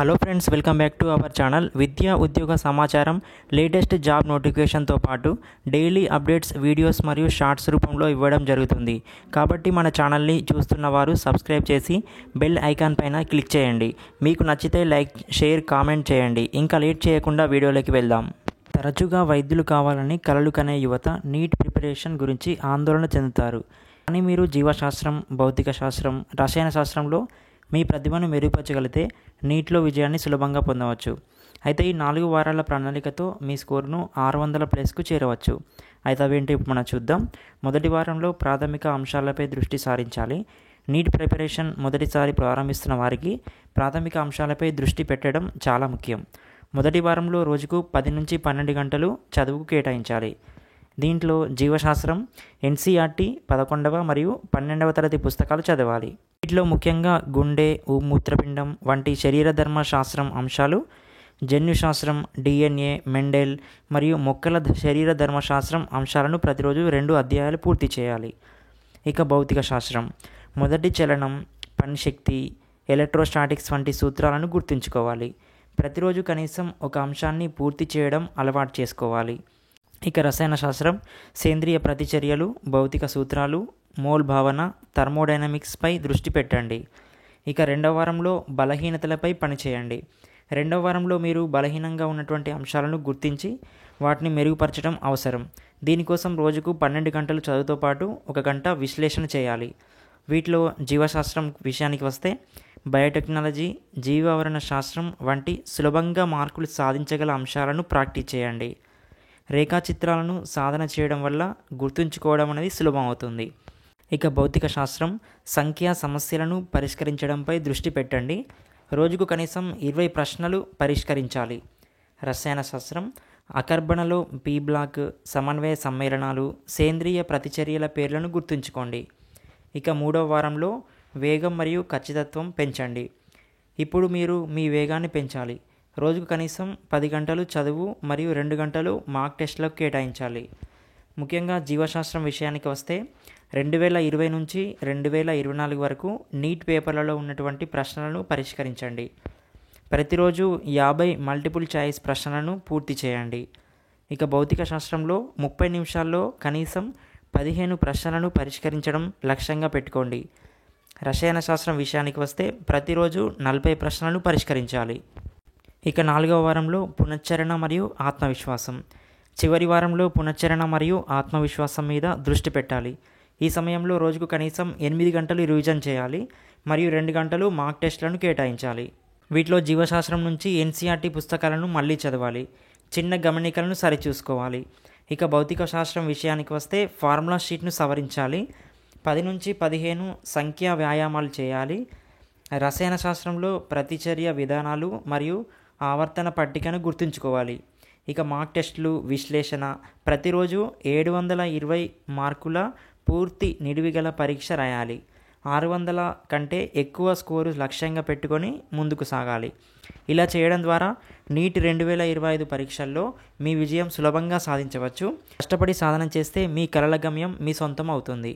Hello friends, welcome back to our channel. విద్యా ఉద్యోగ సమాచారం, లేటెస్ట్ జాబ్ నోటిఫికేషన్తో పాటు డైలీ అప్డేట్స్, వీడియోస్ మరియు షార్ట్స్ రూపంలో ఇవ్వడం జరుగుతుంది. కాబట్టి మన ఛానల్ని చూస్తున్న వారు సబ్స్క్రైబ్ చేసి బెల్ ఐకాన్ పైన క్లిక్ చేయండి. మీకు నచ్చితే లైక్, షేర్, కామెంట్ చేయండి. ఇంకా లేట్ చేయకుండా వీడియోలోకి వెళ్దాం. తరచుగా వైద్యులు కావాలని కలలు కనే యువత నీట్ ప్రిపరేషన్ గురించి ఆందోళన చెందుతారు. కానీ మీరు జీవశాస్త్రం, భౌతిక శాస్త్రం, రసాయన శాస్త్రంలో మీ ప్రతిభను మెరుగుపరచగలిగితే నీట్లో విజయాన్ని సులభంగా పొందవచ్చు. అయితే ఈ 4 వారాల ప్రణాళికతో మీ స్కోర్ను 600+ చేరవచ్చు. అయితే అవేంటి మనం చూద్దాం. మొదటి వారంలో ప్రాథమిక అంశాలపై దృష్టి సారించాలి. నీట్ ప్రిపరేషన్ మొదటిసారి ప్రారంభిస్తున్న వారికి ప్రాథమిక అంశాలపై దృష్టి పెట్టడం చాలా ముఖ్యం. మొదటి వారంలో రోజుకు 10 నుంచి 12 గంటలు చదువుకు కేటాయించాలి. దీంట్లో జీవశాస్త్రం, ఎన్సీఆర్టీ 11వ మరియు 12వ తరగతి పుస్తకాలు చదవాలి. వీటిలో ముఖ్యంగా గుండె, మూత్రపిండం వంటి శరీరధర్మ శాస్త్రం అంశాలు, జన్యుశాస్త్రం, డిఎన్ఏ, మెండెల్ మరియు మొక్కల శరీర ధర్మశాస్త్రం అంశాలను ప్రతిరోజు 2 అధ్యాయాలు పూర్తి చేయాలి. ఇక భౌతిక శాస్త్రం, మొదటి చలనం, పనిశక్తి, ఎలక్ట్రోస్టాటిక్స్ వంటి సూత్రాలను గుర్తుంచుకోవాలి. ప్రతిరోజు కనీసం ఒక అంశాన్ని పూర్తి చేయడం అలవాటు చేసుకోవాలి. ఇక రసాయన శాస్త్రం, సేంద్రియ ప్రతిచర్యలు, భౌతిక సూత్రాలు, మోల్ భావన, థర్మోడైనమిక్స్పై దృష్టి పెట్టండి. ఇక 2వ వారంలో బలహీనతలపై పనిచేయండి. 2వ వారంలో మీరు బలహీనంగా ఉన్నటువంటి అంశాలను గుర్తించి వాటిని మెరుగుపరచడం అవసరం. దీనికోసం రోజుకు 12 గంటలు చదువుతో పాటు 1 గంట విశ్లేషణ చేయాలి. వీటిలో జీవశాస్త్రం విషయానికి వస్తే బయోటెక్నాలజీ, జీవావరణ శాస్త్రం వంటి సులభంగా మార్కులు సాధించగల అంశాలను ప్రాక్టీస్ చేయండి. రేఖాచిత్రాలను సాధన చేయడం వల్ల గుర్తుంచుకోవడం అనేది సులభం అవుతుంది. ఇక భౌతిక శాస్త్రం, సంఖ్యా సమస్యలను పరిష్కరించడంపై దృష్టి పెట్టండి. రోజుకు కనీసం 20 ప్రశ్నలు పరిష్కరించాలి. రసాయన శాస్త్రం, అకర్బనలో పి బ్లాక్, సమన్వయ సమ్మేళనాలు, సేంద్రియ ప్రతిచర్యల పేర్లను గుర్తుంచుకోండి. ఇక 3వ వారంలో వేగం మరియు ఖచ్చితత్వం పెంచండి. ఇప్పుడు మీరు మీ వేగాన్ని పెంచాలి. రోజుకు కనీసం 10 గంటలు చదువు మరియు 2 గంటలు మాక్ టెస్ట్లకు కేటాయించాలి. ముఖ్యంగా జీవశాస్త్రం విషయానికి వస్తే 2020 నుంచి 2024 వరకు నీట్ పేపర్లలో ఉన్నటువంటి ప్రశ్నలను పరిష్కరించండి. ప్రతిరోజు 50 మల్టిపుల్ చాయిస్ ప్రశ్నలను పూర్తి చేయండి. ఇక భౌతిక శాస్త్రంలో 30 నిమిషాల్లో కనీసం 15 ప్రశ్నలను పరిష్కరించడం లక్ష్యంగా పెట్టుకోండి. రసాయన శాస్త్రం విషయానికి వస్తే ప్రతిరోజు 40 ప్రశ్నలను పరిష్కరించాలి. ఇక 4వ వారంలో పునశ్చరణ మరియు ఆత్మవిశ్వాసం. చివరి వారంలో పునశ్చరణ మరియు ఆత్మవిశ్వాసం మీద దృష్టి పెట్టాలి. ఈ సమయంలో రోజుకు కనీసం 8 గంటలు రివిజన్ చేయాలి మరియు 2 గంటలు మాక్ టెస్ట్లను కేటాయించాలి. వీటిలో జీవశాస్త్రం నుంచి ఎన్సీఆర్టీ పుస్తకాలను మళ్ళీ చదవాలి. చిన్న గమనికలను సరిచూసుకోవాలి. ఇక భౌతిక శాస్త్రం విషయానికి వస్తే ఫార్ములా షీట్ను సవరించాలి. 10 నుంచి 15 సంఖ్యా వ్యాయామాలు చేయాలి. రసాయన శాస్త్రంలో ప్రతిచర్య విధానాలు మరియు ఆవర్తన పట్టికను గుర్తుంచుకోవాలి. ఇక మాక్ టెస్టులు, విశ్లేషణ, ప్రతిరోజు 720 మార్కుల పూర్తి నిడివిగల పరీక్ష రాయాలి. 600 కంటే ఎక్కువ స్కోరు లక్ష్యంగా పెట్టుకొని ముందుకు సాగాలి. ఇలా చేయడం ద్వారా నీట్ 2025 పరీక్షల్లో మీ విజయం సులభంగా సాధించవచ్చు. కష్టపడి సాధన చేస్తే మీ కలల గమ్యం మీ సొంతం అవుతుంది.